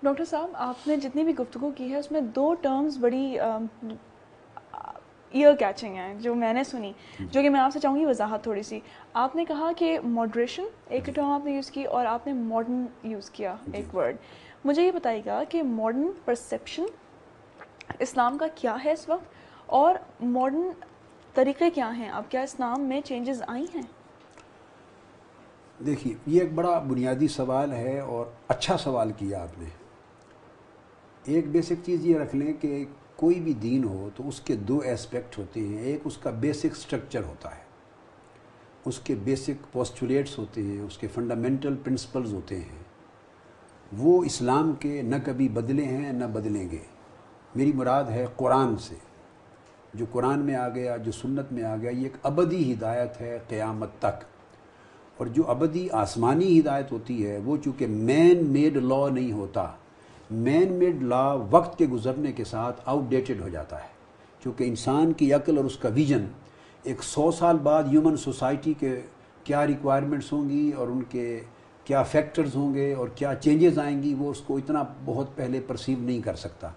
Doctor صاحب آپ نے جتنی بھی گفتگو کی ہے اس میں دو ٹرمز بڑی ایئر کیچنگ ہیں جو میں نے سنی، جو کہ میں آپ سے چاہوں گی وضاحت تھوڑی سی. آپ نے کہا کہ ماڈریشن ایک ٹرم آپ نے یوز کی اور آپ نے ماڈرن یوز کیا ایک ورڈ. مجھے یہ بتائیے گا کہ ماڈرن پرسیپشن اسلام کا کیا ہے اس وقت، اور ماڈرن طریقے کیا ہیں؟ اب کیا اسلام میں چینجز آئی ہیں؟ دیکھیے یہ ایک بڑا بنیادی سوال ہے اور اچھا سوال کیا آپ نے. ایک بیسک چیز یہ رکھ لیں کہ کوئی بھی دین ہو تو اس کے دو ایسپیکٹ ہوتے ہیں. ایک اس کا بیسک سٹرکچر ہوتا ہے، اس کے بیسک پوسٹولیٹس ہوتے ہیں، اس کے فنڈامنٹل پرنسپلز ہوتے ہیں. وہ اسلام کے نہ کبھی بدلے ہیں نہ بدلیں گے. میری مراد ہے قرآن سے. جو قرآن میں آ گیا، جو سنت میں آ گیا، یہ ایک ابدی ہدایت ہے قیامت تک. اور جو ابدی آسمانی ہدایت ہوتی ہے وہ چونکہ مین میڈ لا نہیں ہوتا. مین میڈ لا وقت کے گزرنے کے ساتھ آؤٹ ڈیٹڈ ہو جاتا ہے، چونکہ انسان کی عقل اور اس کا ویژن ایک 100 سال بعد ہیومن سوسائٹی کے کیا ریکوائرمنٹس ہوں گی اور ان کے کیا فیکٹرز ہوں گے اور کیا چینجز آئیں گی، وہ اس کو اتنا بہت پہلے پرسیو نہیں کر سکتا.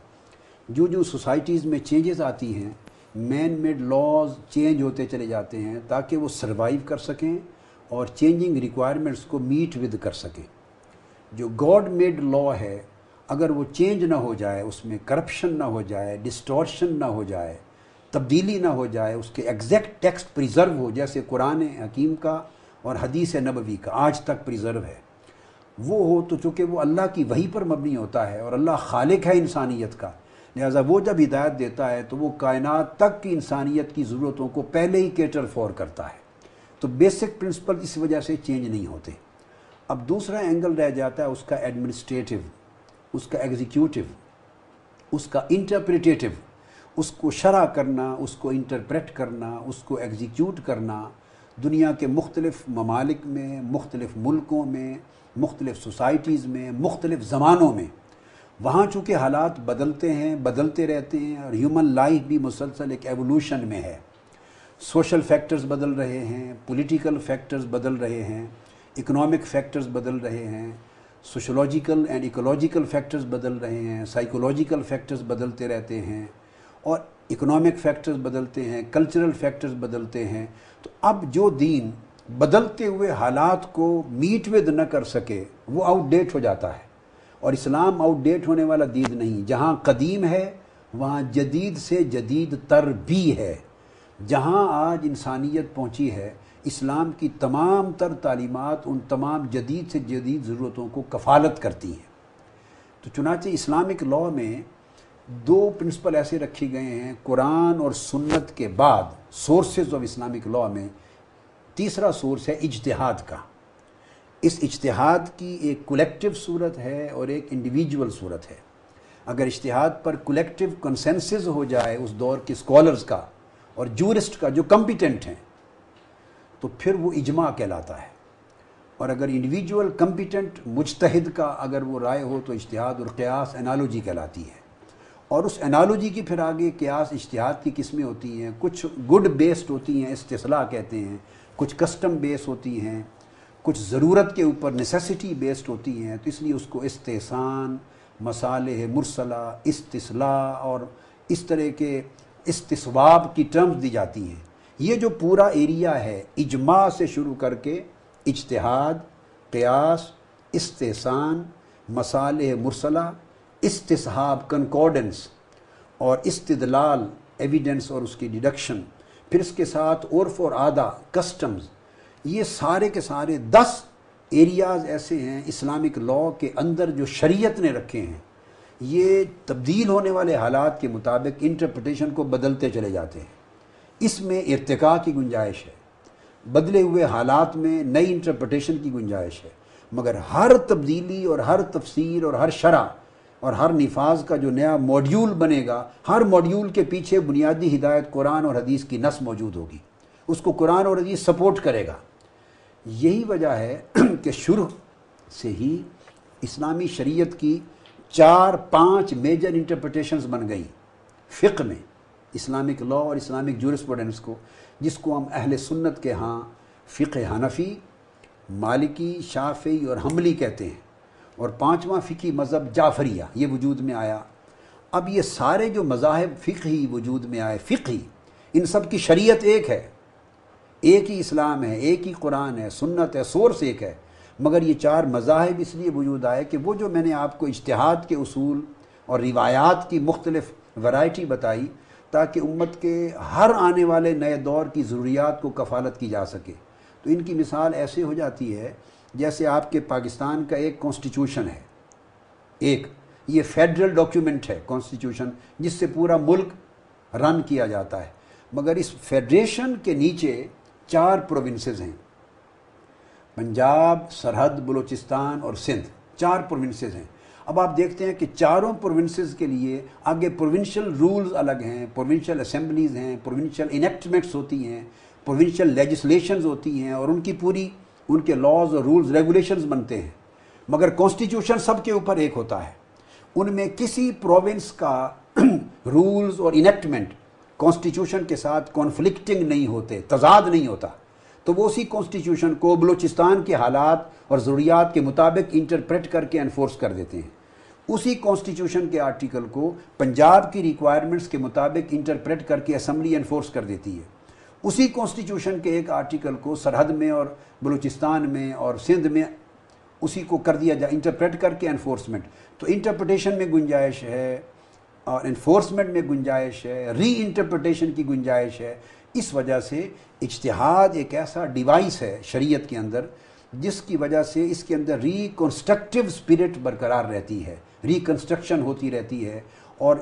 جو سوسائٹیز میں چینجز آتی ہیں، مین میڈ لاز چینج ہوتے چلے جاتے ہیں تاکہ وہ سروائیو کر سکیں اور چینجنگ ریکوائرمنٹس کو میٹ ود کر سکیں. جو گاڈ میڈ لا ہے اگر وہ چینج نہ ہو جائے، اس میں کرپشن نہ ہو جائے، ڈسٹورشن نہ ہو جائے، تبدیلی نہ ہو جائے، اس کے ایگزیکٹ ٹیکسٹ پریزرو ہو، جیسے قرآن حکیم کا اور حدیث نبوی کا آج تک پریزرو ہے، وہ ہو تو چونکہ وہ اللہ کی وحی پر مبنی ہوتا ہے اور اللہ خالق ہے انسانیت کا، لہٰذا وہ جب ہدایت دیتا ہے تو وہ کائنات تک کی انسانیت کی ضرورتوں کو پہلے ہی کیٹر فور کرتا ہے. تو بیسک پرنسپل اس وجہ سے چینج نہیں ہوتے. اب دوسرا اینگل رہ جاتا ہے اس کا ایڈمنسٹریٹو، اس کا ایگزیکیوٹو، اس کا انٹرپریٹیٹو. اس کو شرح کرنا، اس کو انٹرپریٹ کرنا، اس کو ایگزیکیوٹ کرنا. دنیا کے مختلف ممالک میں، مختلف ملکوں میں، مختلف سوسائٹیز میں، مختلف زمانوں میں، وہاں چونکہ حالات بدلتے ہیں، بدلتے رہتے ہیں، اور ہیومن لائف بھی مسلسل ایک ایوولوشن میں ہے. سوشل فیکٹرز بدل رہے ہیں، پولیٹیکل فیکٹرز بدل رہے ہیں، اکنامک فیکٹرز بدل رہے ہیں، سوشولوجیکل اینڈ ایکولوجیکل فیکٹرز بدل رہے ہیں، سائیکولوجیکل فیکٹرز بدلتے رہتے ہیں، اور اکنامک فیکٹرز بدلتے ہیں، کلچرل فیکٹرز بدلتے ہیں. تو اب جو دین بدلتے ہوئے حالات کو میٹ ود نہ کر سکے وہ آؤٹ ڈیٹ ہو جاتا ہے. اور اسلام آؤٹ ڈیٹ ہونے والا دین نہیں. جہاں قدیم ہے وہاں جدید سے جدید تر بھی ہے. جہاں آج انسانیت پہنچی ہے، اسلام کی تمام تر تعلیمات ان تمام جدید سے جدید ضرورتوں کو کفالت کرتی ہیں. تو چنانچہ اسلامک لاء میں دو پرنسپل ایسے رکھے گئے ہیں قرآن اور سنت کے بعد سورسز آف اسلامک لاء میں. تیسرا سورس ہے اجتہاد کا. اس اجتہاد کی ایک کولیکٹیو صورت ہے اور ایک انڈیویجول صورت ہے. اگر اجتہاد پر کولیکٹیو کنسنسس ہو جائے اس دور کے اسکالرز کا اور جورسٹ کا جو کمپیٹنٹ ہیں تو پھر وہ اجماع کہلاتا ہے. اور اگر انڈیویجول کمپیٹنٹ مجتہد کا اگر وہ رائے ہو تو اجتہاد اور قیاس انالوجی کہلاتی ہے. اور اس انالوجی کی پھر آگے قیاس اجتہاد کی قسمیں ہوتی ہیں. کچھ گڈ بیسڈ ہوتی ہیں، استصلاح کہتے ہیں، کچھ کسٹم بیس ہوتی ہیں، کچھ ضرورت کے اوپر نیسیسٹی بیسڈ ہوتی ہیں. تو اس لیے اس کو استحسان، مصالح مرسلہ، استصلاح اور اس طرح کے استصواب کی ٹرمز دی جاتی ہیں. یہ جو پورا ایریا ہے اجماع سے شروع کر کے اجتہاد، قیاس، استحسان، مصالح مرسلہ، استصحاب کنکارڈنس، اور استدلال ایویڈنس اور اس کی ڈیڈکشن، پھر اس کے ساتھ عرف اور عادہ کسٹمز، یہ سارے کے سارے 10 ایریاز ایسے ہیں اسلامک لاء کے اندر جو شریعت نے رکھے ہیں. یہ تبدیل ہونے والے حالات کے مطابق انٹرپریٹیشن کو بدلتے چلے جاتے ہیں. اس میں ارتقاء کی گنجائش ہے، بدلے ہوئے حالات میں نئی انٹرپریٹیشن کی گنجائش ہے. مگر ہر تبدیلی اور ہر تفسیر اور ہر شرح اور ہر نفاذ کا جو نیا موڈیول بنے گا، ہر موڈیول کے پیچھے بنیادی ہدایت قرآن اور حدیث کی نص موجود ہوگی. اس کو قرآن اور حدیث سپورٹ کرے گا. یہی وجہ ہے کہ شروع سے ہی اسلامی شریعت کی 4-5 میجر انٹرپریٹیشنز بن گئی فقہ میں، اسلامک لاء اور اسلامک جورسپروڈنس کو، جس کو ہم اہل سنت کے ہاں فقہ حنفی، مالکی، شافعی اور حنبلی کہتے ہیں. اور 5واں فقہی مذہب جعفریہ یہ وجود میں آیا۔ اب یہ سارے جو مذاہب فقہی وجود میں آئے، فقہی، ان سب کی شریعت ایک ہے، ایک ہی اسلام ہے، ایک ہی قرآن ہے، سنت ہے، سورس ایک ہے، مگر یہ 4 مذاہب اس لیے وجود آئے کہ وہ جو میں نے آپ کو اجتہاد کے اصول اور روایات کی مختلف ورائٹی بتائی تاکہ امت کے ہر آنے والے نئے دور کی ضروریات کو کفالت کی جا سکے۔ تو ان کی مثال ایسے ہو جاتی ہے جیسے آپ کے پاکستان کا ایک کانسٹیٹیوشن ہے، ایک یہ فیڈرل ڈاکیومنٹ ہے کانسٹیٹیوشن جس سے پورا ملک رن کیا جاتا ہے، مگر اس فیڈریشن کے نیچے 4 پروونسز ہیں، پنجاب، سرحد، بلوچستان اور سندھ، 4 پروونسز ہیں۔ اب آپ دیکھتے ہیں کہ چاروں پروونسز کے لیے آگے پروونشل رولز الگ ہیں، پروونشل اسمبلیز ہیں، پروونشل انیکٹمنٹس ہوتی ہیں، پروونشل لیجسلیشنز ہوتی ہیں، اور ان کے لاز اور رولز ریگولیشنز بنتے ہیں، مگر کانسٹیٹیوشن سب کے اوپر ایک ہوتا ہے۔ ان میں کسی پروونس کا رولز اور انیکٹمنٹ کانسٹیٹیوشن کے ساتھ کانفلکٹنگ نہیں ہوتے، تضاد نہیں ہوتا، تو وہ اسی کانسٹیٹیوشن کو بلوچستان کے حالات اور ضروریات کے مطابق انٹرپریٹ کر کے انفورس کر دیتے ہیں، اسی کانسٹیٹیوشن کے آرٹیکل کو پنجاب کی ریکوائرمنٹس کے مطابق انٹرپریٹ کر کے اسمبلی انفورس کر دیتی ہے، اسی کانسٹیٹیوشن کے ایک آرٹیکل کو سرحد میں اور بلوچستان میں اور سندھ میں اسی کو کر دیا جائے انٹرپریٹ کر کے انفورسمنٹ۔ تو انٹرپریٹیشن میں گنجائش ہے اور انفورسمنٹ میں گنجائش ہے، ری انٹرپریٹیشن کی گنجائش ہے۔ اس وجہ سے اجتہاد ایک ایسا ڈیوائس ہے شریعت کے اندر جس کی وجہ سے اس کے اندر ری کنسٹرکٹیو سپرٹ برقرار رہتی ہے، ری کنسٹرکشن ہوتی رہتی ہے، اور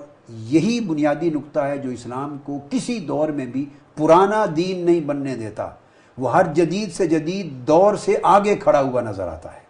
یہی بنیادی نقطہ ہے جو اسلام کو کسی دور میں بھی پرانا دین نہیں بننے دیتا، وہ ہر جدید سے جدید دور سے آگے کھڑا ہوا نظر آتا ہے۔